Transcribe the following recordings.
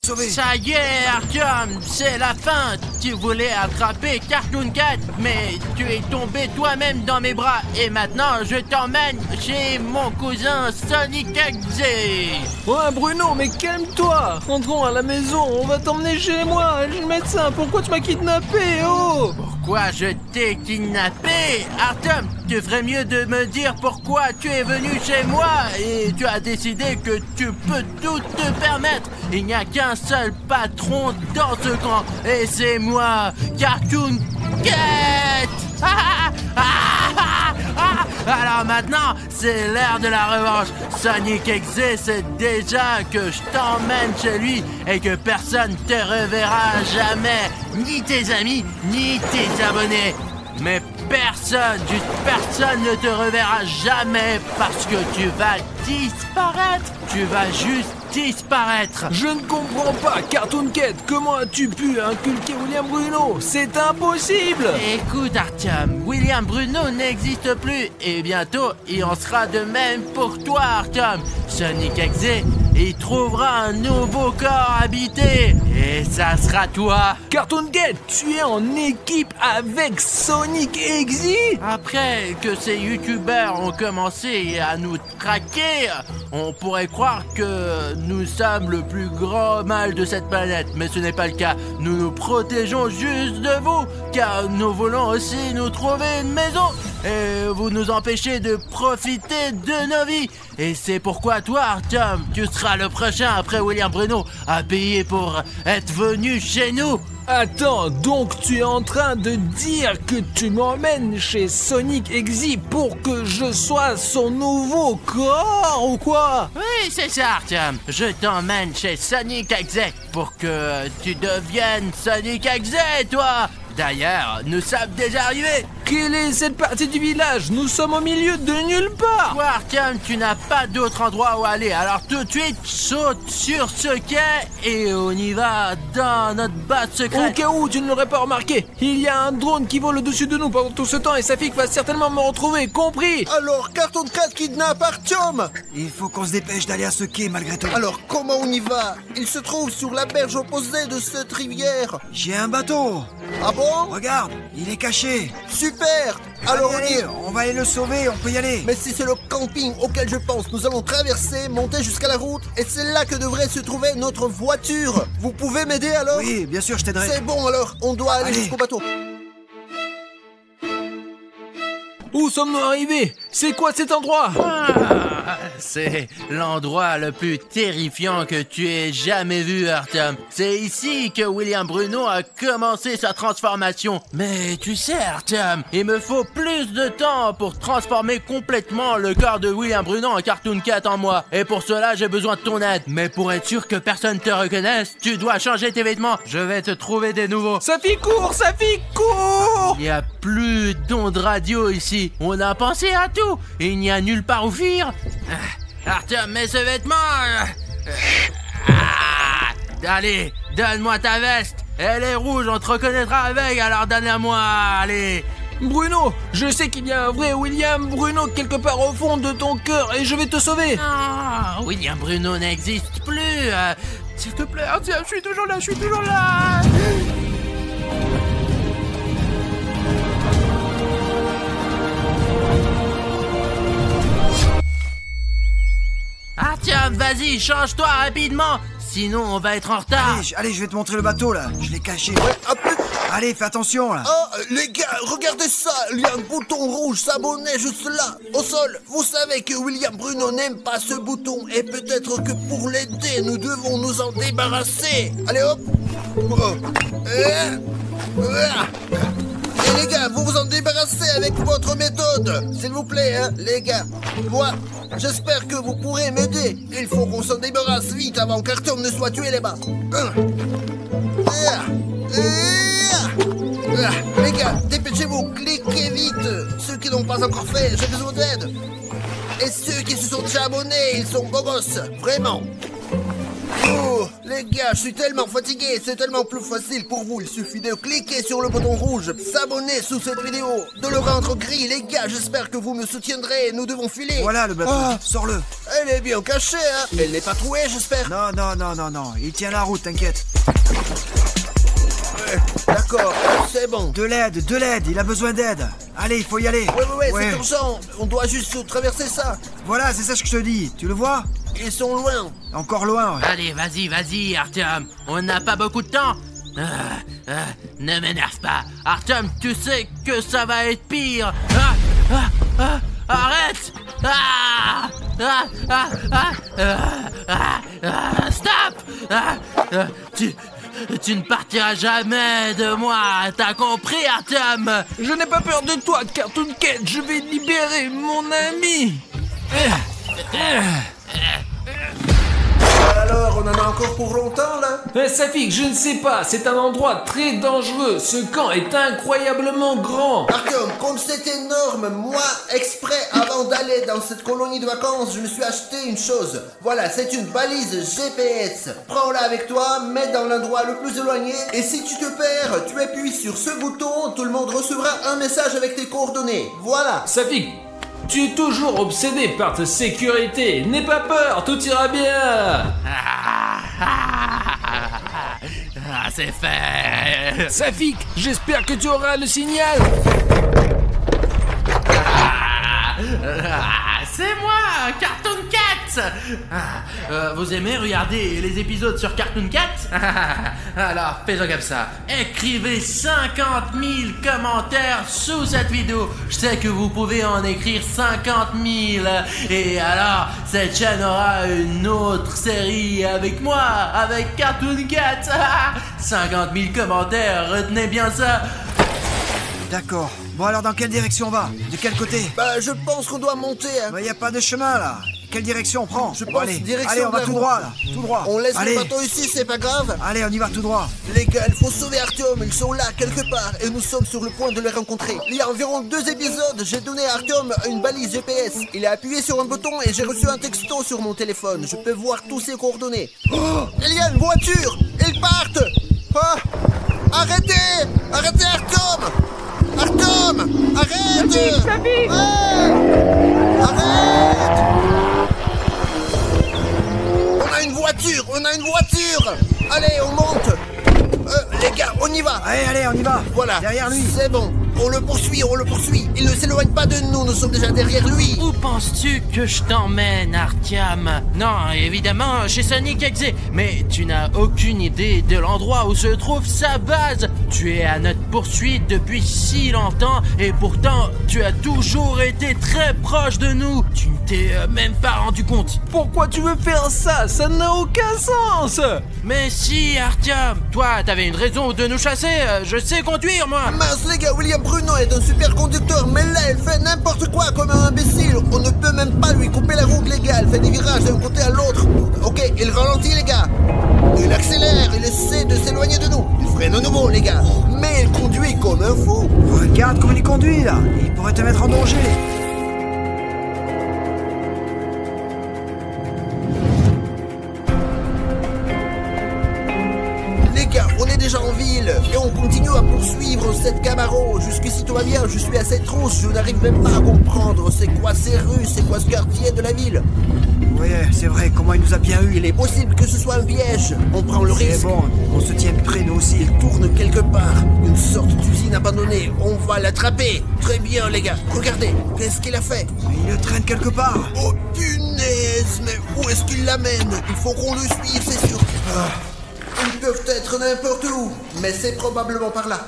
Sauvé. Ça y est, Artyom, c'est la fin. Tu voulais attraper Cartoon Cat, mais tu es tombé toi-même dans mes bras. Et maintenant, je t'emmène chez mon cousin Sonic XZ. Ouais, Bruno, mais calme-toi. Rentrons à la maison, on va t'emmener chez moi. Je suis le médecin, pourquoi tu m'as kidnappé, oh? Pourquoi je t'ai kidnappé? Artyom, tu ferais mieux de me dire pourquoi tu es venu chez moi et tu as décidé que tu peux tout te permettre. Il n'y a qu'un seul patron dans ce camp et c'est moi, Cartoon Cat. Alors maintenant, c'est l'heure de la revanche. Sonic XZ sait déjà que je t'emmène chez lui et que personne te reverra jamais. Ni tes amis, ni tes abonnés. Mais personne, juste personne ne te reverra jamais parce que tu vas disparaître. Tu vas juste disparaître. Je ne comprends pas, Cartoon Cat. Comment as-tu pu inculquer William Bruno? C'est impossible. Écoute, Artyom, William Bruno n'existe plus et bientôt il en sera de même pour toi, Artyom. Sonic XZ, il trouvera un nouveau corps habité et ça sera toi. Cartoon Cat, tu es en équipe avec Sonic XZ? Après que ces youtubeurs ont commencé à nous traquer, on pourrait croire que nous sommes le plus grand mal de cette planète, mais ce n'est pas le cas. Nous nous protégeons juste de vous, car nous voulons aussi nous trouver une maison. Et vous nous empêchez de profiter de nos vies. Et c'est pourquoi toi, Artyom, tu seras le prochain après William Bruno à payer pour être venu chez nous. Attends, donc tu es en train de dire que tu m'emmènes chez Sonic XZ pour que je sois son nouveau corps ou quoi? Oui, c'est ça, Artyom. Je t'emmène chez Sonic XZ pour que tu deviennes Sonic XZ, toi. D'ailleurs, nous sommes déjà arrivés. Quelle est cette partie du village? Nous sommes au milieu de nulle part. Toi, Artyom, tu n'as pas d'autre endroit où aller. Alors tout de suite, saute sur ce quai et on y va dans notre base secrète. Au cas où tu ne l'aurais pas remarqué, il y a un drone qui vole au-dessus de nous pendant tout ce temps et sa fille va certainement me retrouver, compris? Alors, Cartoon Cat kidnappe Artyom. Il faut qu'on se dépêche d'aller à ce quai malgré tout. Alors, comment on y va? Il se trouve sur la berge opposée de cette rivière. J'ai un bateau. Ah bon? Regarde, il est caché. Super. Alors allez, on va aller le sauver, on peut y aller. Mais si c'est le camping auquel je pense, nous allons traverser, monter jusqu'à la route, et c'est là que devrait se trouver notre voiture. Vous pouvez m'aider alors? Oui, bien sûr, je t'aiderai. C'est bon alors, on doit aller Allez. jusqu'au bateau. Où sommes-nous arrivés? C'est quoi cet endroit? C'est l'endroit le plus terrifiant que tu aies jamais vu, Artyom. C'est ici que William Bruno a commencé sa transformation. Mais tu sais, Artyom, il me faut plus de temps pour transformer complètement le corps de William Bruno en Cartoon Cat en moi. Et pour cela, j'ai besoin de ton aide. Mais pour être sûr que personne te reconnaisse, tu dois changer tes vêtements. Je vais te trouver des nouveaux. Safi, cours! Safi, cours! Il n'y a plus d'ondes radio ici. On a pensé à tout. Il n'y a nulle part où fuir. Artyom, mets ce vêtement. Allez, donne-moi ta veste. Elle est rouge, on te reconnaîtra avec, alors donne-la-moi. Allez. Bruno, je sais qu'il y a un vrai William Bruno quelque part au fond de ton cœur et je vais te sauver. Non, William Bruno n'existe plus. S'il te plaît, Artyom, je suis toujours là, je suis toujours là. Artyom, vas-y, change-toi rapidement. Sinon, on va être en retard. Allez, je vais te montrer le bateau là. Je l'ai caché. Hop. Allez, fais attention là. Oh, les gars, regardez ça. Il y a un bouton rouge s'abonner juste là, au sol. Vous savez que William Bruno n'aime pas ce bouton et peut-être que pour l'aider, nous devons nous en débarrasser. Allez, hop. Et les gars, vous vous en débarrassez avec votre méthode. S'il vous plaît, hein, les gars. Moi, j'espère que vous pourrez m'aider. Il faut qu'on s'en débarrasse vite avant qu'Artyom ne soit tué là-bas. Les gars, dépêchez-vous, cliquez vite. Ceux qui n'ont pas encore fait, j'ai besoin d'aide. Et ceux qui se sont déjà abonnés, ils sont beaux gosses, vraiment. Oh, les Les gars, je suis tellement fatigué, c'est tellement plus facile pour vous. Il suffit de cliquer sur le bouton rouge, s'abonner sous cette vidéo, de le rendre gris. Les gars, j'espère que vous me soutiendrez. Nous devons filer. Voilà le bateau, sors-le. Elle est bien cachée, hein. Elle n'est pas trouée, j'espère. Non, il tient la route, t'inquiète. D'accord, c'est bon. De l'aide, il a besoin d'aide. Allez, il faut y aller. Ouais, c'est urgent. On doit juste traverser ça. Voilà, c'est ça que je te dis. Tu le vois? Ils sont loin. Encore loin, ouais. Allez, vas-y, Artyom. On n'a pas beaucoup de temps. Ne m'énerve pas. Artyom, tu sais que ça va être pire. Arrête. Stop. Tu ne partiras jamais de moi. T'as compris, Artyom? Je n'ai pas peur de toi, Cartoon Cat. Je vais libérer mon ami. Alors, on en a encore pour longtemps, là? Safik, je ne sais pas. C'est un endroit très dangereux. Ce camp est incroyablement grand. Artyom, comme c'est énorme, moi, exprès, avant d'aller dans cette colonie de vacances, je me suis acheté une chose. Voilà, c'est une balise GPS. Prends-la avec toi, mets dans l'endroit le plus éloigné, et si tu te perds, tu appuies sur ce bouton, tout le monde recevra un message avec tes coordonnées. Voilà. Safik, tu es toujours obsédé par ta sécurité. N'aie pas peur, tout ira bien. C'est fait. Safik, j'espère que tu auras le signal. C'est moi, Cartoon Cat. Vous aimez regarder les épisodes sur Cartoon Cat? Alors, faisons comme ça. Écrivez 50 000 commentaires sous cette vidéo. Je sais que vous pouvez en écrire 50 000. Et alors, cette chaîne aura une autre série avec moi, avec Cartoon Cat. 50 000 commentaires, retenez bien ça. D'accord. Bon alors, dans quelle direction on va? De quel côté? Bah, je pense qu'on doit monter, hein. Bah, y a pas de chemin, là. Quelle direction on prend? Je Bon, pense allez, direction allez, on va de la tout route. droit, là. Tout droit. On laisse allez. le bateau ici, c'est pas grave. Allez, on y va tout droit. Les gars, il faut sauver Artyom, ils sont là quelque part et nous sommes sur le point de les rencontrer. Il y a environ 2 épisodes, j'ai donné à Artyom une balise GPS. Il a appuyé sur un bouton et j'ai reçu un texto sur mon téléphone. Je peux voir tous ses coordonnées. Oh, il y a une voiture. Ils partent. Oh, arrêtez. Arrêtez Artyom. Artyom, arrête. Safik. Arrête. On a une voiture. Allez, on monte. Les gars, on y va. Allez, on y va. Voilà, Derrière lui. c'est bon. On le poursuit. Il ne s'éloigne pas de nous sommes déjà derrière lui. Où penses-tu que je t'emmène, Artyom? Non, évidemment, chez Sonic Exe. Mais tu n'as aucune idée de l'endroit où se trouve sa base. Tu es à notre poursuite depuis si longtemps et pourtant, tu as toujours été très proche de nous. Tu ne t'es même pas rendu compte. Pourquoi tu veux faire ça? Ça n'a aucun sens. Mais si, Artyom, toi, t'avais une raison de nous chasser. Je sais conduire, moi. Mince les gars, William Bruno est un super conducteur, mais là elle fait n'importe quoi comme un imbécile. On ne peut même pas lui couper la route les gars, elle fait des virages d'un côté à l'autre. Ok, il ralentit les gars. Il accélère, il essaie de s'éloigner de nous. Il freine à nouveau les gars, mais il conduit comme un fou. Regarde comment il conduit, là. Il pourrait te mettre en danger. On est déjà en ville et on continue à poursuivre cette Camaro. Jusqu'ici tout va bien, je suis assez trousse, je n'arrive même pas à comprendre c'est quoi ces rues, c'est quoi ce quartier de la ville. Ouais, c'est vrai, comment il nous a bien eu. Il est possible que ce soit un piège, on prend le C'est risque. bon, on se tient près nous aussi. Il tourne quelque part, une sorte d'usine abandonnée, on va l'attraper. Très bien les gars, regardez, qu'est-ce qu'il a fait? Mais il le traîne quelque part. Oh punaise, mais où est-ce qu'il l'amène? Il faut qu'on le suive, c'est sûr. Ils peuvent être n'importe où, mais c'est probablement par là.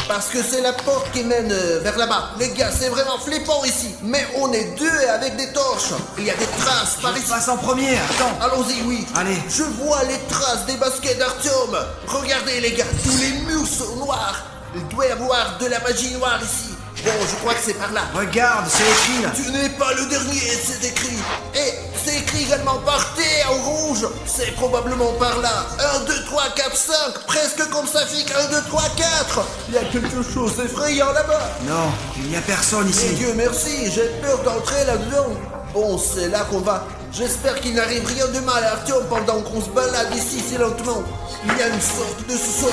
Parce que c'est la porte qui mène vers là-bas. Les gars, c'est vraiment flippant ici. Mais on est 2 avec des torches. Il y a des traces par Je ici. passe en premier, attends. Allons-y, oui. Allez. Je vois les traces des baskets d'Artyom. Regardez les gars, tous les murs sont noirs. Il doit y avoir de la magie noire ici. Bon, je crois que c'est par là. Regarde, c'est écrit là. Tu n'es pas le dernier, c'est écrit. Et c'est écrit également par terre en rouge. C'est probablement par là. 1, 2, 3, 4, 5. Presque comme Safik. 1, 2, 3, 4. Il y a quelque chose d'effrayant là-bas. Non, il n'y a personne Et ici. Dieu merci, j'ai peur d'entrer là-dedans. Bon, c'est là qu'on va. J'espère qu'il n'arrive rien de mal à Artyom pendant qu'on se balade ici si lentement. Il y a une sorte de sous-sol.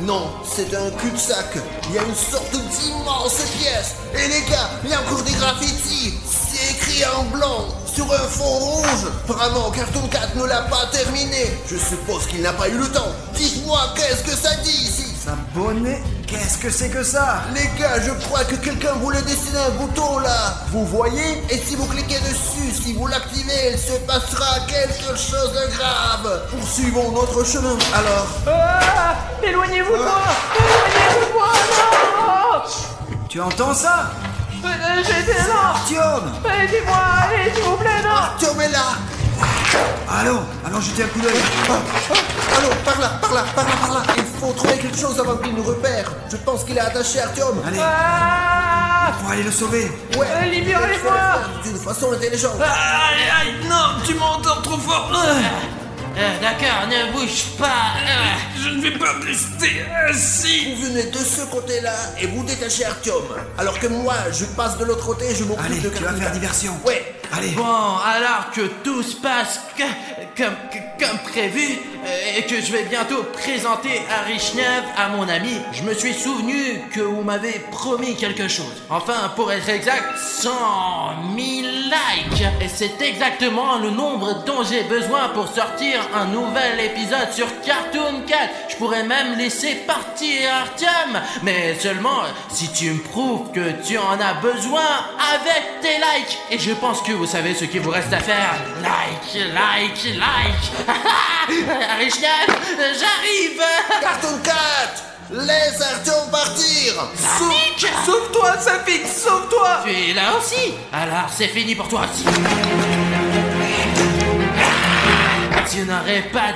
Non, c'est un cul-de-sac. Il y a une sorte d'immense pièce. Et les gars, il y a encore des graffitis. C'est écrit en blanc sur un fond rouge. Apparemment, Cartoon Cat ne l'a pas terminé. Je suppose qu'il n'a pas eu le temps. Dites-moi, qu'est-ce que ça dit ici? S'abonner? Qu'est-ce que c'est que ça? Les gars, je crois que quelqu'un voulait dessiner un bouton là. Vous voyez? Et si vous cliquez dessus, si vous l'activez, il se passera quelque chose de grave. Poursuivons notre chemin. Alors... Ah, éloignez-vous de moi! Éloignez-vous de moi! Non! Tu entends ça? J'étais là! Artyom! Aidez-moi! Allez, s'il vous plaît, non! Artyom est là. Allons jeter un coup d'œil. Allô, par là. Il faut trouver quelque chose avant qu'il nous repère. Je pense qu'il est attaché à Artyom. Allez, Ah! faut aller le sauver. Ouais, libérez-moi. d'une façon intelligente. Aïe, aïe, non, tu m'entends trop fort. D'accord, ne bouge pas. Je ne vais pas rester assis. Vous venez de ce côté-là et vous détachez Artyom. Alors que moi, je passe de l'autre côté et je m'occupe Allez, de tu vas faire diversion. Ouais. Allez. Bon, alors que tout se passe comme prévu et que je vais bientôt présenter Arishnev à mon ami, je me suis souvenu que vous m'avez promis quelque chose. Enfin, pour être exact, 100 000 likes. Et c'est exactement le nombre dont j'ai besoin pour sortir un nouvel épisode sur Cartoon Cat. Je pourrais même laisser partir Artyom, mais seulement si tu me prouves que tu en as besoin avec tes likes. Et je pense que vous savez ce qu'il vous reste à faire. Like. Arishnev, j'arrive. Cartoon Cat, laisse Artyom partir. Sauve-toi, Safik, sauve-toi. Tu es là aussi. Alors c'est fini pour toi aussi. Tu n'aurais pas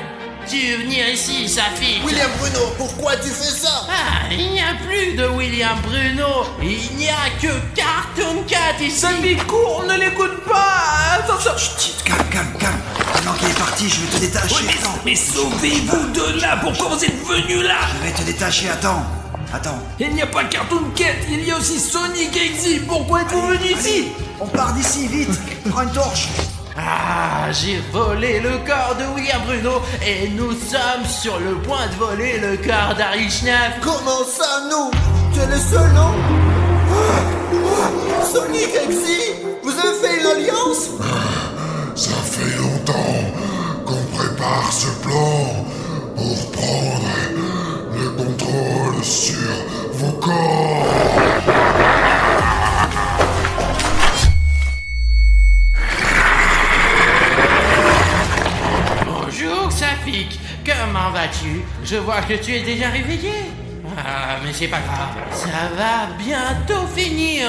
dû venir ici, Safik. William Bruno, pourquoi tu fais ça? Ah, il n'y a plus de William Bruno. Il n'y a que Cartoon Cat ici. Safik, cours, ne l'écoute pas. Attention. Chut, calme. Maintenant qu'il est parti, je vais te détacher. Attends. Mais sauvez-vous de là. Pourquoi vous êtes venu là? Je vais te détacher, attends. Il n'y a pas Cartoon Cat, il y a aussi Sonic Exy. Pourquoi êtes-vous venu ici? On part d'ici, vite. Prends une torche. Ah, j'ai volé le corps de William Bruno et nous sommes sur le point de voler le corps d'Arishnev. Comment ça, nous? Tu es le seul, non? Sonic Exy, vous avez fait une alliance? Ça fait longtemps qu'on prépare ce plan pour prendre le contrôle sur vos corps. Bonjour Safik, comment vas-tu? Je vois que tu es déjà réveillé. Ah, mais c'est pas grave, ça va bientôt finir.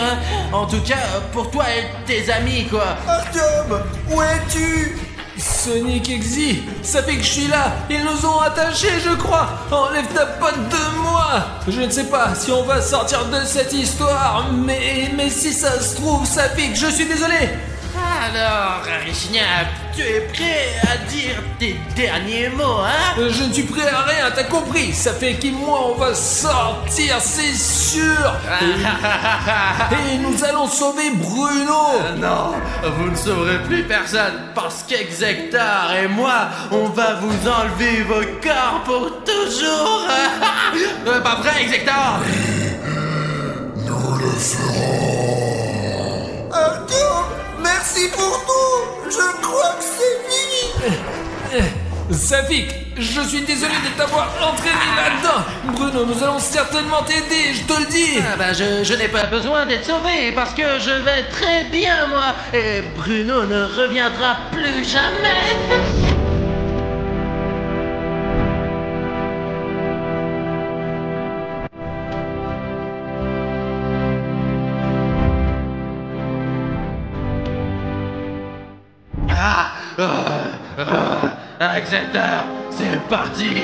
En tout cas, pour toi et tes amis, quoi. Artyom, où es-tu? Sonic Exy, ça fait que je suis là. Ils nous ont attachés, je crois. Enlève ta pote de moi. Je ne sais pas si on va sortir de cette histoire, mais si ça se trouve, ça fait que je suis désolé. Alors, Arishnev, tu es prêt à dire tes derniers mots, hein? Je ne suis prêt à rien, t'as compris. Ça fait que moi, on va sortir, c'est sûr. Et nous allons sauver Bruno. Non, vous ne sauverez plus personne parce qu'Exector et moi, on va vous enlever vos corps pour toujours. Pas vrai, Exector? Nous le ferons. Artyom, merci pour tout. Je crois que c'est fini. Safik, je suis désolé de t'avoir entraîné là-dedans. Bruno, nous allons certainement t'aider, je te le dis. Ah ben je n'ai pas besoin d'être sauvé parce que je vais très bien, moi. Et Bruno ne reviendra plus jamais. Exector, c'est parti. Je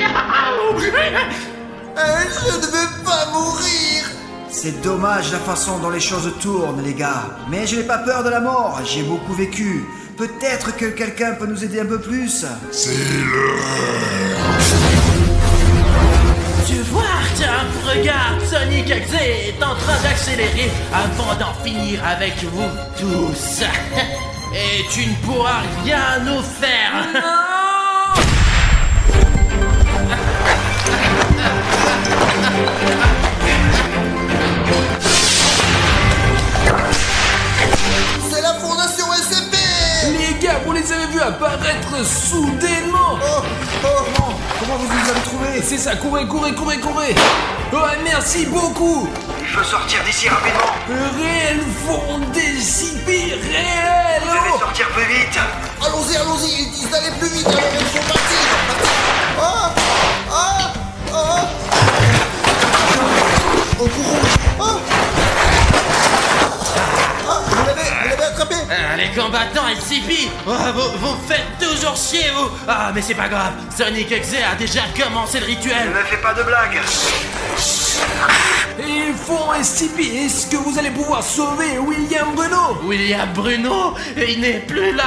ne veux pas mourir. C'est dommage la façon dont les choses tournent, les gars. Mais je n'ai pas peur de la mort, j'ai beaucoup vécu. Peut-être que quelqu'un peut nous aider un peu plus. C'est l'heure. Tu vois, Artyom, regarde, Sonic Exy est en train d'accélérer avant d'en finir avec vous tous. et tu ne pourras rien nous faire. Non! C'est la Fondation SCP! Les gars, vous les avez vus apparaître soudainement! Comment vous nous avez trouvés? C'est ça, courez! Oh, merci beaucoup! Il faut sortir d'ici rapidement. Réel fond des SCP, réel! Vous devez sortir plus vite. Allons-y, ils disent d'aller plus vite, alors il faut partir! Oh, courons! Vous l'avez attrapé? Les combattants SCP, vous faites toujours chier, vous. Ah, mais c'est pas grave, Sonic Exe a déjà commencé le rituel. Ne fais pas de blagues. Ils font SCP, est-ce que vous allez pouvoir sauver William Bruno? William Bruno, il n'est plus là.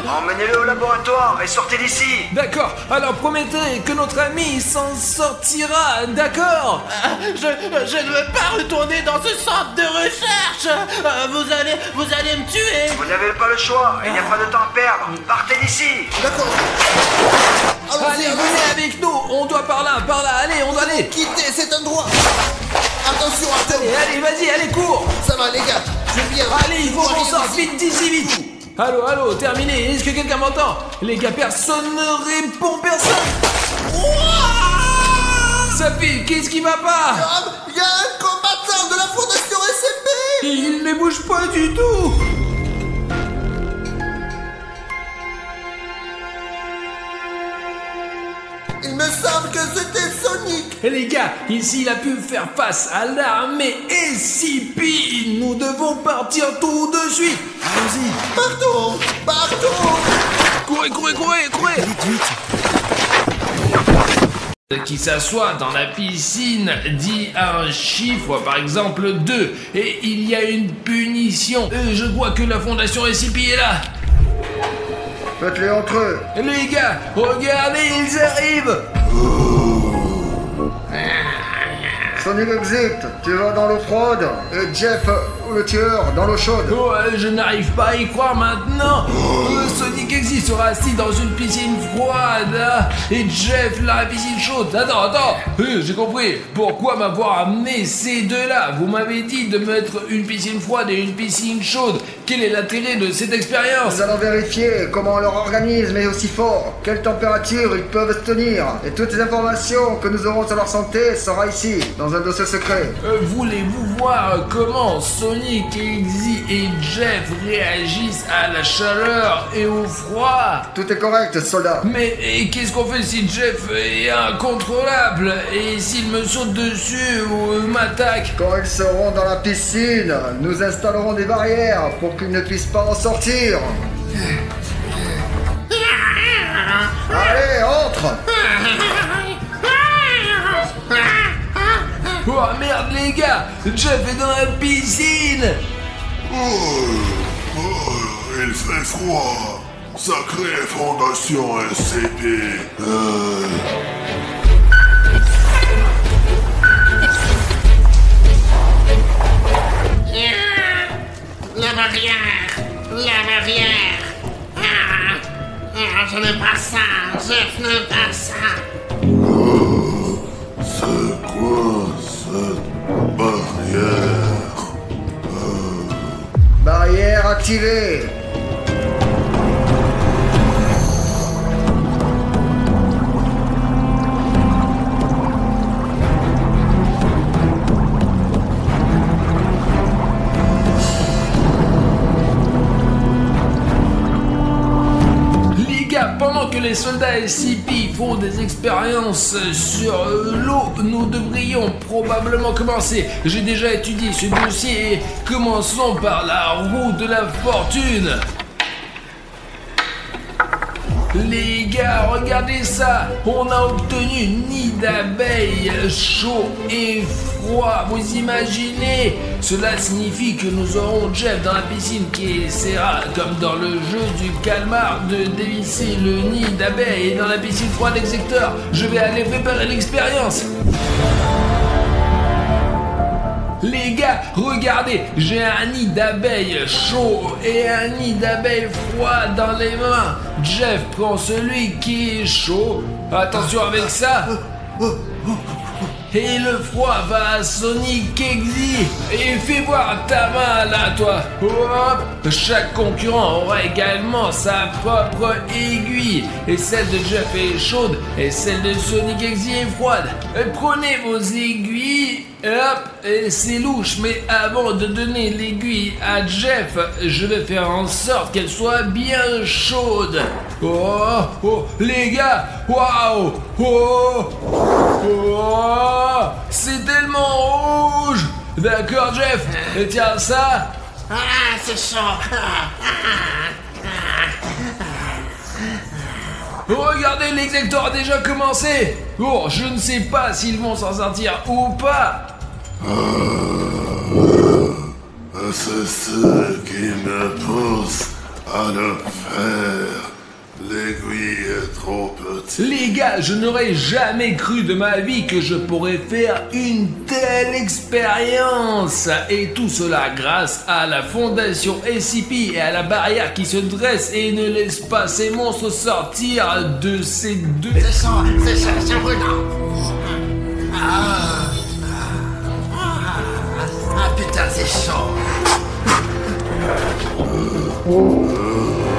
Emmenez-le au laboratoire et sortez d'ici. D'accord, alors promettez que notre ami s'en sortira, d'accord? Je ne veux pas retourner dans ce centre de recherche. Vous allez me tuer. Vous n'avez pas le choix, il n'y a pas de temps à perdre. Partez d'ici. D'accord. Allez, venez avec nous, on doit par là, allez, on doit aller. Quittez cet endroit. Attention, Arthur. Allez, vas-y, allez, cours. Ça va, les gars, je viens. Allez, il faut qu'on sorte vite d'ici, vite. Allô, terminé, est-ce que quelqu'un m'entend? Les gars, personne ne répond, personne. Safi, qu'est-ce qui va pas? Il y a un combattant de la Fondation SCP. Il ne bouge pas du tout. Il me semble que c'était Sonic. Les gars, ici il a pu faire face à l'armée SCP. Nous devons partir tout de suite. Allons-y. Partons. Courez. Qui s'assoit dans la piscine dit un chiffre, par exemple 2, et il y a une punition. Je vois que la Fondation SCP est là. Faites-les entre eux. Les gars, regardez, ils arrivent. Sonic Exit, tu vas dans l'eau froide et Jeff, le tueur, dans l'eau chaude. Oh, je n'arrive pas à y croire maintenant. Sonic Exit sera assis dans une piscine froide et Jeff dans la piscine chaude. Attends, j'ai compris. Pourquoi m'avoir amené ces deux-là? Vous m'avez dit de mettre une piscine froide et une piscine chaude. Quel est l'intérêt de cette expérience? Nous allons vérifier comment leur organisme est aussi fort, quelle température ils peuvent tenir. Et toutes les informations que nous aurons sur leur santé sera ici, dans un dossier secret. Voulez-vous voir comment Sonic, Exy et Jeff réagissent à la chaleur et au froid? Tout est correct, soldat. Mais qu'est-ce qu'on fait si Jeff est incontrôlable? Et s'il me saute dessus ou m'attaque? Quand ils seront dans la piscine, nous installerons des barrières pour qu'ils ne puissent pas en sortir. Allez, entre! Oh merde les gars, Jeff est dans la piscine. Il fait froid. Sacrée Fondation SCP. La barrière. Je n'aime pas ça, Jeff n'aime pas ça. C'est quoi cette barrière? Barrière activée. Pendant que les soldats SCP font des expériences sur l'eau, nous devrions probablement commencer. J'ai déjà étudié ce dossier et commençons par la roue de la fortune. Les gars, regardez ça. On a obtenu nid d'abeilles chaud et froid. Vous imaginez? Cela signifie que nous aurons Jeff dans la piscine qui essaiera, comme dans le jeu du calmar, de dévisser le nid d'abeilles. Et dans la piscine froide exécuteur, je vais aller préparer l'expérience. Les gars, regardez, j'ai un nid d'abeilles chaud et un nid d'abeilles froid dans les mains. Jeff prend celui qui est chaud. Attention avec ça. Et le froid va à Sonic Exy. Et fais voir ta main là, toi. Hop. Chaque concurrent aura également sa propre aiguille. Et celle de Jeff est chaude et celle de Sonic Exy est froide. Prenez vos aiguilles. Hop, et c'est louche, mais avant de donner l'aiguille à Jeff, je vais faire en sorte qu'elle soit bien chaude. Oh, les gars, waouh, c'est tellement rouge. D'accord, Jeff, tiens ça. Ah, c'est chaud. Regardez, l'exactor a déjà commencé. Oh, je ne sais pas s'ils vont s'en sortir ou pas. C'est ce qui me pousse à le faire. L'aiguille est trop petite. Les gars, je n'aurais jamais cru de ma vie que je pourrais faire une telle expérience. Et tout cela grâce à la fondation SCP et à la barrière qui se dresse et ne laisse pas ces monstres sortir de ces deux... C'est brûlant. Ah, putain, c'est chaud.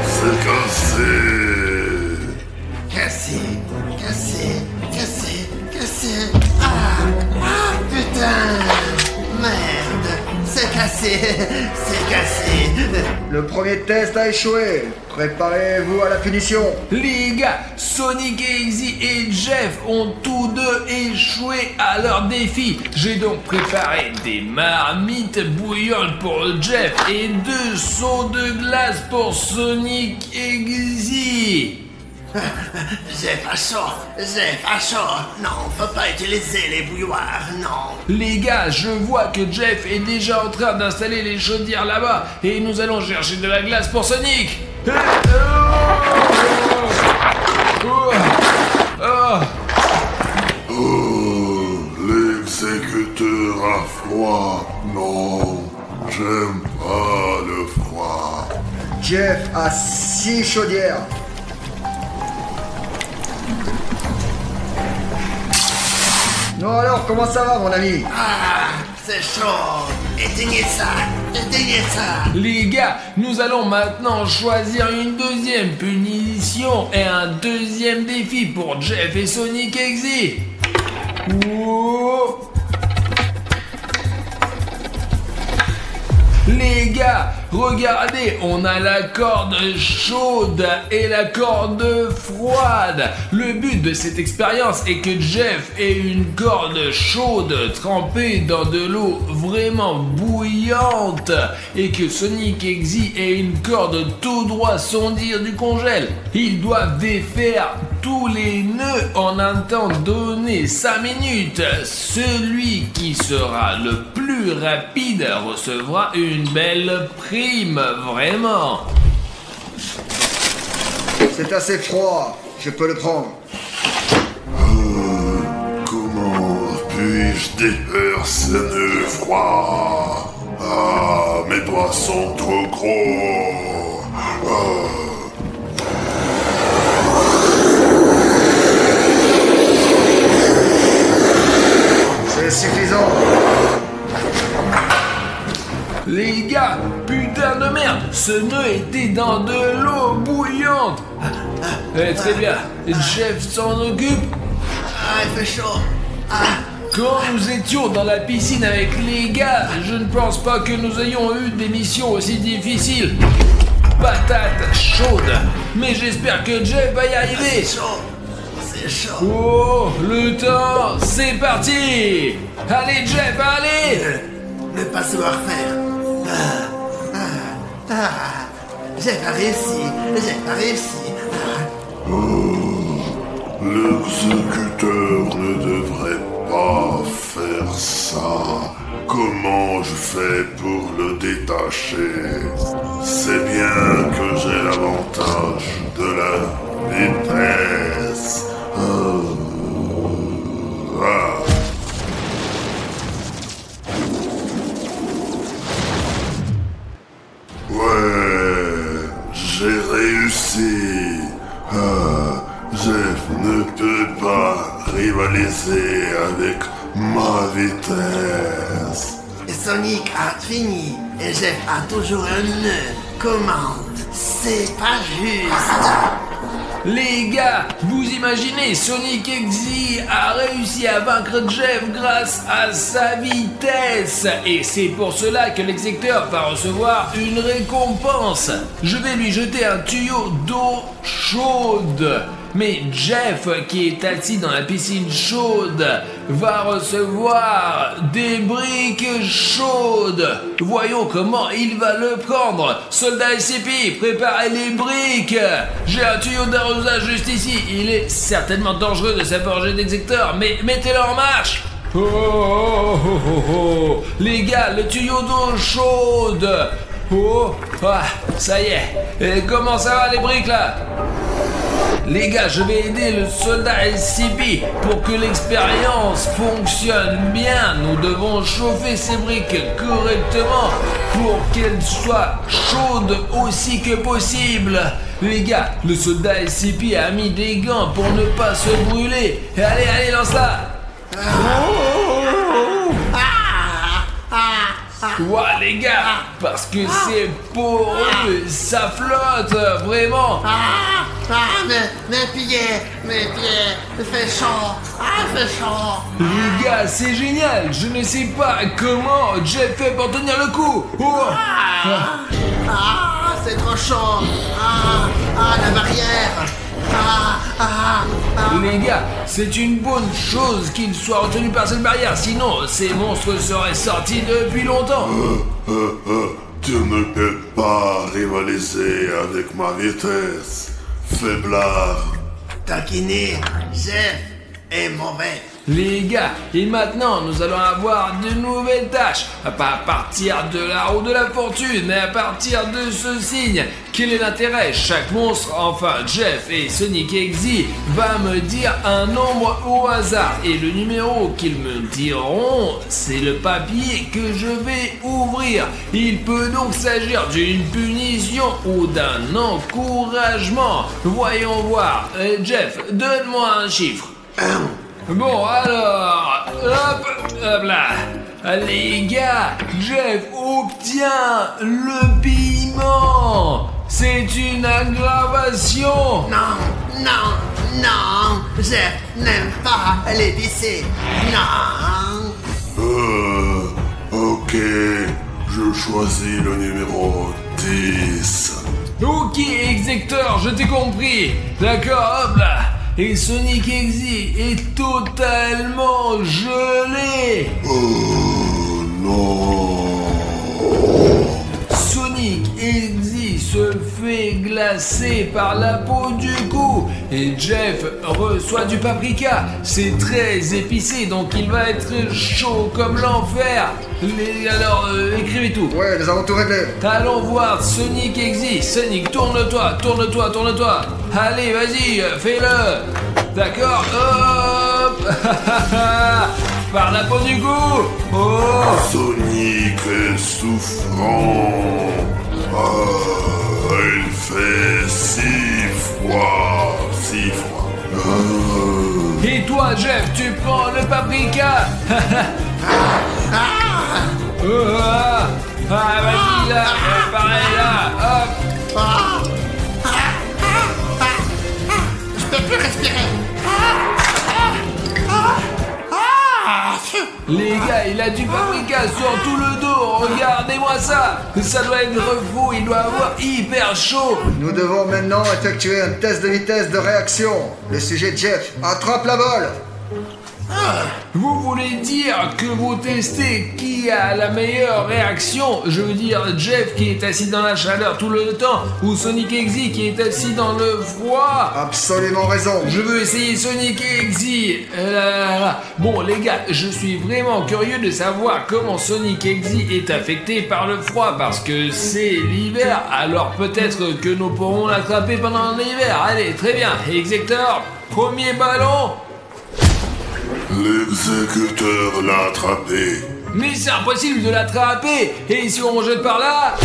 C'est cassé. Cassé. Ah, putain. Merde. C'est cassé. Le premier test a échoué. Préparez-vous à la punition. Les gars, Sonic Exy et Jeff ont tous deux échoué à leur défi. J'ai donc préparé des marmites bouillantes pour Jeff et 2 seaux de glace pour Sonic Exy. Jeff a chaud. Non, faut pas utiliser les bouilloires, non. Les gars, je vois que Jeff est déjà en train d'installer les chaudières là-bas et nous allons chercher de la glace pour Sonic. L'exécuteur a froid. Non, j'aime pas le froid. Jeff a 6 chaudières. Non alors, comment ça va mon ami? Ah, c'est chaud. Éteignez ça. Les gars, nous allons maintenant choisir une deuxième punition et un deuxième défi pour Jeff et Sonic Exy. Les gars, regardez, on a la corde chaude et la corde froide. Le but de cette expérience est que Jeff ait une corde chaude trempée dans de l'eau vraiment bouillante et que Sonic Exy ait une corde tout droit sondir du congèle. Ils doivent défaire tous les nœuds en un temps donné, 5 minutes. Celui qui sera le plus rapide recevra une belle prime, vraiment. C'est assez froid, je peux le prendre. Comment puis-je défaire ce nœud froid? Ah, mes doigts sont trop gros. C'est suffisant. Les gars, putain de merde, ce nœud était dans de l'eau bouillante. Très bien, Jeff s'en occupe. Ah, il fait chaud. Quand nous étions dans la piscine avec les gars, je ne pense pas que nous ayons eu des missions aussi difficiles. Patate chaude, mais j'espère que Jeff va y arriver. C'est chaud. Oh, le temps, c'est parti. Allez Jeff, allez. Ne pas savoir faire. J'ai pas réussi. L'exécuteur ne devrait pas faire ça. Comment je fais pour le détacher? C'est bien que j'ai l'avantage de la vitesse. rivaliser avec ma vitesse. Sonic a fini et Jeff a toujours un nœud. Comment? C'est pas juste. Les gars, vous imaginez, Sonic Exe a réussi à vaincre Jeff grâce à sa vitesse. Et c'est pour cela que l'exécuteur va recevoir une récompense. Je vais lui jeter un tuyau d'eau chaude. Mais Jeff, qui est assis dans la piscine chaude, va recevoir des briques chaudes. Voyons comment il va le prendre. Soldat SCP, préparez les briques. J'ai un tuyau d'arrosage juste ici. Il est certainement dangereux de s'approcher d'exécuteur, mais mettez-le en marche. Oh, oh, oh, oh, oh. Les gars, le tuyau d'eau chaude. Oh, ah, ça y est. Et comment ça va les briques là? Les gars, je vais aider le soldat SCP pour que l'expérience fonctionne bien. Nous devons chauffer ces briques correctement pour qu'elles soient chaudes aussi que possible. Les gars, le soldat SCP a mis des gants pour ne pas se brûler. Allez, lance-la. Ouais les gars, parce que c'est poreux, ça flotte, vraiment. Mes pieds, il fait chaud, il fait chaud. Les gars, c'est génial, je ne sais pas comment Jeff fait pour tenir le coup. C'est trop chaud. La barrière. Les gars, c'est une bonne chose qu'il soit retenu par cette barrière, sinon ces monstres seraient sortis depuis longtemps. Tu ne peux pas rivaliser avec ma vitesse, faiblard. Taquiner, Jeff est mauvais. Les gars, et maintenant nous allons avoir de nouvelles tâches. Pas à partir de la roue de la fortune, mais à partir de ce signe. Quel est l'intérêt? Chaque monstre, enfin Jeff et Sonic Exe, va me dire un nombre au hasard. Et le numéro qu'ils me diront, c'est le papier que je vais ouvrir. Il peut donc s'agir d'une punition ou d'un encouragement. Voyons voir. Jeff, donne-moi un chiffre. Bon alors, hop là. Les gars, Jeff obtient le piment. C'est une aggravation. Non, Jeff n'aime pas l'épicé. Non. Ok, je choisis le numéro 10. Ok, exécuteur, je t'ai compris. D'accord, hop là. Et Sonic Exe est totalement gelé. Oh non. Sonic Exe se fait glacer par la peau du cou. Et Jeff reçoit du paprika. C'est très épicé, donc il va être chaud comme l'enfer. Alors, écrivez tout. Ouais, nous avons tout réglé. Allons voir Sonic Exe. Sonic, tourne-toi. Allez, vas-y, fais-le. D'accord, hop. Par la peau du cou. Oh. Sonic est souffrant. Il fait si froid. Et toi, Jeff, tu prends le paprika. Vas-y là, pareil là, hop. Je peux plus respirer. Les gars, il a du paprika sur tout le dos, regardez-moi ça. Ça doit être fou, il doit avoir hyper chaud. Nous devons maintenant effectuer un test de vitesse de réaction. Le sujet Jeff attrape la balle. Vous voulez dire que vous testez qui a la meilleure réaction? Je veux dire Jeff qui est assis dans la chaleur tout le temps ou Sonic Exe qui est assis dans le froid? Absolument raison. Je veux essayer Sonic Exe. Bon les gars, je suis vraiment curieux de savoir comment Sonic Exe est affecté par le froid parce que c'est l'hiver, alors peut-être que nous pourrons l'attraper pendant l'hiver. Allez, très bien. Exécuteur, premier ballon. L'exécuteur l'a attrapé. Mais c'est impossible de l'attraper. Et si on jette par là?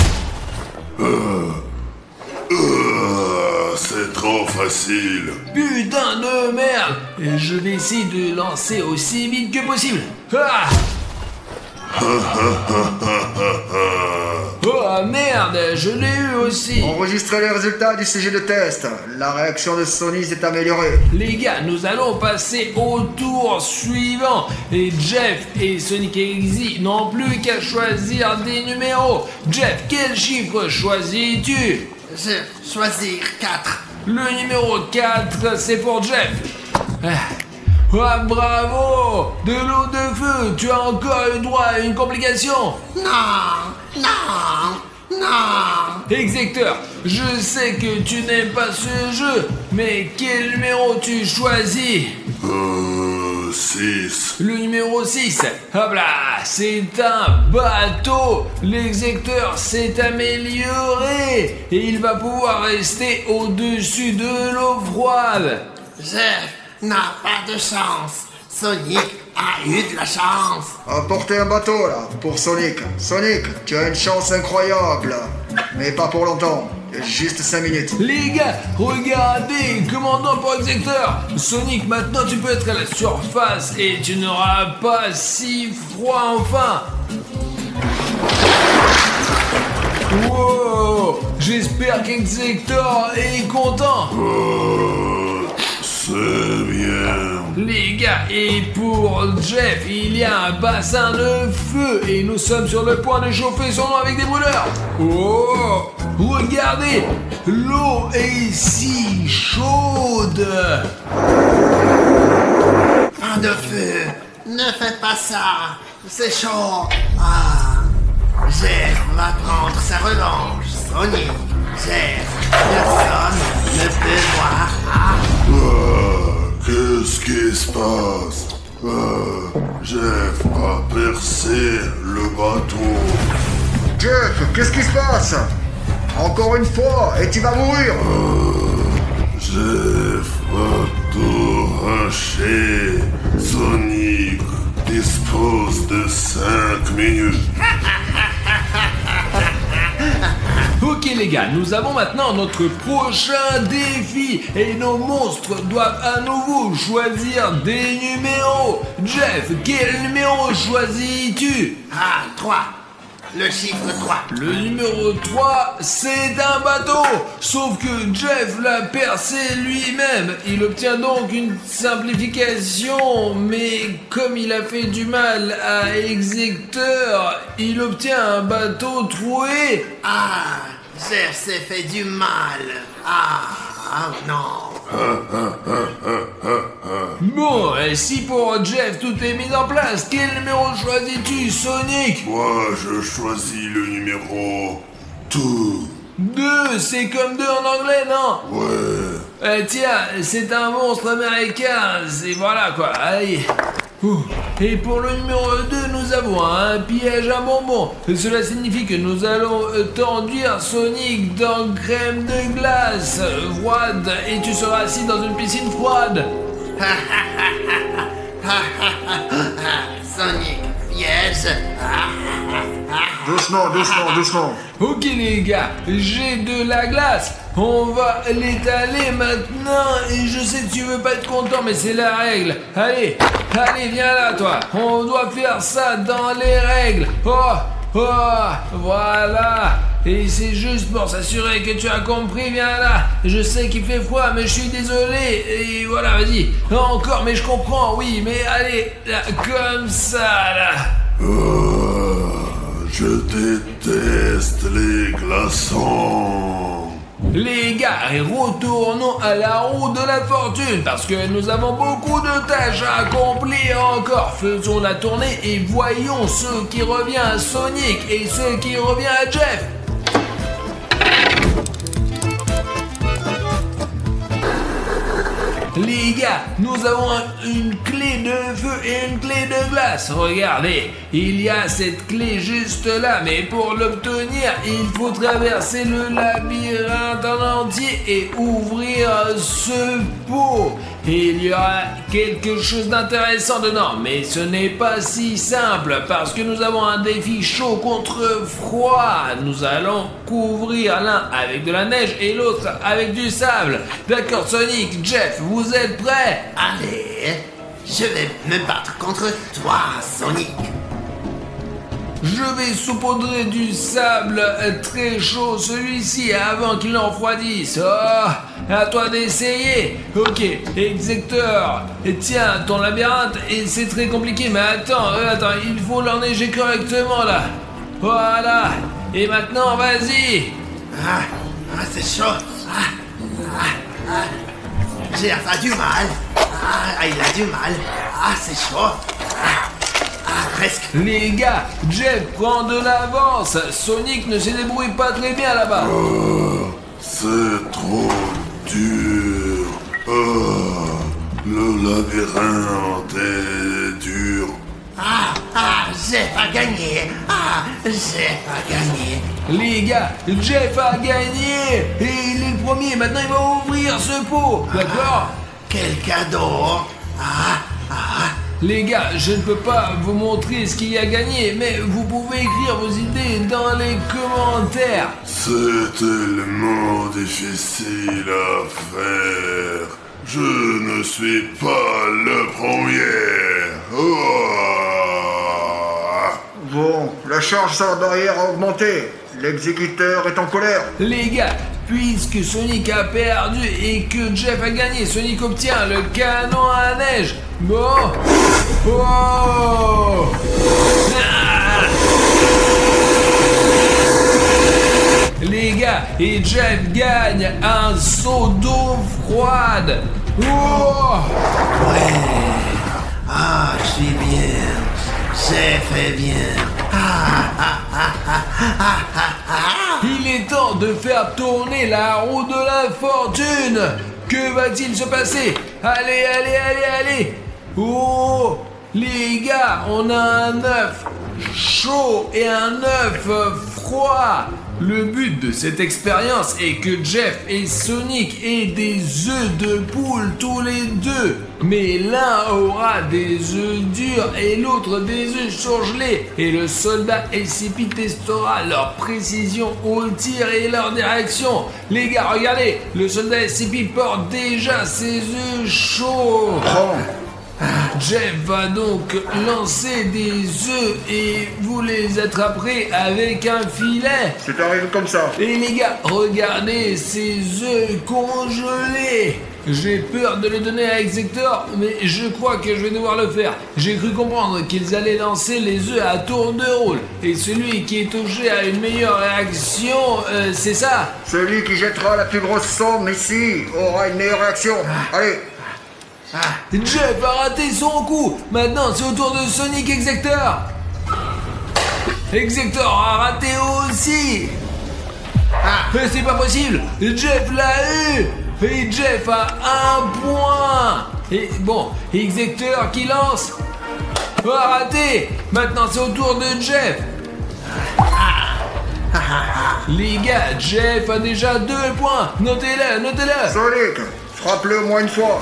C'est trop facile. Putain de merde! Et je vais essayer de lancer aussi vite que possible. Ah! Oh merde, je l'ai eu aussi. Enregistrez les résultats du CG de test. La réaction de Sony s'est améliorée. Les gars, nous allons passer au tour suivant. Et Jeff et Sonic XZ n'ont plus qu'à choisir des numéros. Jeff, quel chiffre choisis-tu? Je choisir 4. Le numéro 4, c'est pour Jeff. Ah, bravo! De l'eau de feu, tu as encore eu droit à une complication. Non, non, non. Execteur, je sais que tu n'aimes pas ce jeu, mais quel numéro tu choisis? 6. Le numéro 6. Hop là, c'est un bateau. L'execteur s'est amélioré et il va pouvoir rester au-dessus de l'eau froide. Jeff n'a pas de chance. Sonic a eu de la chance. Apportez un bateau là, pour Sonic. Sonic, tu as une chance incroyable. Mais pas pour longtemps. Juste 5 minutes. Les gars, regardez, commandant pour execteur. Sonic, maintenant tu peux être à la surface et tu n'auras pas si froid enfin. Wow, j'espère qu'Exector est content. C'est bien. Les gars, et pour Jeff, il y a un bassin de feu et nous sommes sur le point de chauffer son eau avec des brûleurs. Oh, regardez, l'eau est si chaude. Pas de feu. Ne faites pas ça. C'est chaud. Ah. Jeff va prendre sa revanche. Sonic. Jeff. Personne ne peut voir. Qu'est-ce qui se passe? Jeff a percé le bateau. Jeff, qu'est-ce qui se passe? Encore une fois, et tu vas mourir. Jeff va tout arracher. Sonic dispose de 5 minutes. Ok les gars, nous avons maintenant notre prochain défi et nos monstres doivent à nouveau choisir des numéros. Jeff, quel numéro choisis-tu? Ah, 3. Le chiffre 3. Le numéro 3, c'est un bateau. Sauf que Jeff l'a percé lui-même. Il obtient donc une simplification, mais comme il a fait du mal à Execteur, il obtient un bateau troué. Ah, Jeff s'est fait du mal. Ah non. Bon, et si pour Jeff tout est mis en place, quel numéro choisis-tu, Sonic? Moi, je choisis le numéro 2. 2, c'est comme 2 en anglais, non? Ouais. Tiens, c'est un monstre américain, c'est voilà quoi, allez. Ouh. Et pour le numéro 2, nous avons un piège à bonbons. Cela signifie que nous allons t'enduire Sonic dans crème de glace froide et tu seras assis dans une piscine froide. Sonic, piège. Doucement, doucement, doucement. Ok les gars, j'ai de la glace. On va l'étaler maintenant et je sais que tu veux pas être content mais c'est la règle. Allez, viens là toi. On doit faire ça dans les règles. Oh, voilà. Et c'est juste pour s'assurer que tu as compris, viens là. Je sais qu'il fait froid mais je suis désolé. Et voilà, vas-y. Encore mais je comprends, oui, mais allez, là, comme ça là. Je déteste les glaçons. Les gars, retournons à la roue de la fortune parce que nous avons beaucoup de tâches à accomplir encore. Faisons la tournée et voyons ce qui revient à Sonic et ce qui revient à Jeff. Les gars, nous avons une clé de feu et une clé de glace. Regardez, il y a cette clé juste là, mais pour l'obtenir, il faut traverser le labyrinthe en entier et ouvrir ce pot. et il y aura quelque chose d'intéressant dedans. Mais ce n'est pas si simple parce que nous avons un défi chaud contre froid. Nous allons couvrir l'un avec de la neige et l'autre avec du sable. D'accord, Sonic, Jeff, vous êtes prêts? Allez, je vais me battre contre toi, Sonic. Je vais saupoudrer du sable très chaud celui-ci avant qu'il ne refroidisse. Oh, à toi d'essayer. Ok, Execteur. Et tiens, ton labyrinthe, et c'est très compliqué, mais attends, il faut l'enneiger correctement là. Voilà. Et maintenant, vas-y. C'est chaud. Jeff a du mal. Il a du mal. C'est chaud. Presque. Les gars, Jeff prend de l'avance. Sonic ne se débrouille pas très bien là-bas. C'est trop dur. Le labyrinthe est dur. Jeff a gagné. Jeff a gagné. Les gars, Jeff a gagné. Et il est le premier. Maintenant, il va ouvrir ce pot. D'accord? Quel cadeau. Les gars, je ne peux pas vous montrer ce qu'il a gagné, mais vous pouvez écrire vos idées dans les commentaires. C'est tellement difficile à faire. Je ne suis pas le premier. Bon, la charge sur la barrière a augmenté. L'exécuteur est en colère. Les gars, puisque Sonic a perdu et que Jeff a gagné, Sonic obtient le canon à neige. Bon. Oh. Les gars, et Jeff gagne un seau d'eau froide. Oh. Je suis bien. J'ai fait bien. Il est temps de faire tourner la roue de la fortune. Que va-t-il se passer? Allez. Oh, les gars, on a un œuf chaud et un œuf froid. Le but de cette expérience est que Jeff et Sonic aient des œufs de poule tous les deux. Mais l'un aura des œufs durs et l'autre des œufs surgelés. Et le soldat SCP testera leur précision au tir et leur direction. Les gars, regardez, le soldat SCP porte déjà ses œufs chauds. Jeff va donc lancer des œufs et vous les attraperez avec un filet. C'est arrivé comme ça. Et les gars, regardez ces œufs congelés. J'ai peur de les donner à Exector, mais je crois que je vais devoir le faire. J'ai cru comprendre qu'ils allaient lancer les œufs à tour de rôle. Et celui qui est touché à une meilleure réaction, c'est ça. Celui qui jettera la plus grosse somme ici aura une meilleure réaction. Allez. Jeff a raté son coup. Maintenant, c'est au tour de Sonic Exector. Exector a raté aussi. Mais c'est pas possible. Jeff l'a eu. Et Jeff a 1 point. Et bon, Exector qui lance. Raté. Maintenant, c'est au tour de Jeff. Les gars, Jeff a déjà 2 points. Notez-le. Sonic, frappe-le au moins une fois.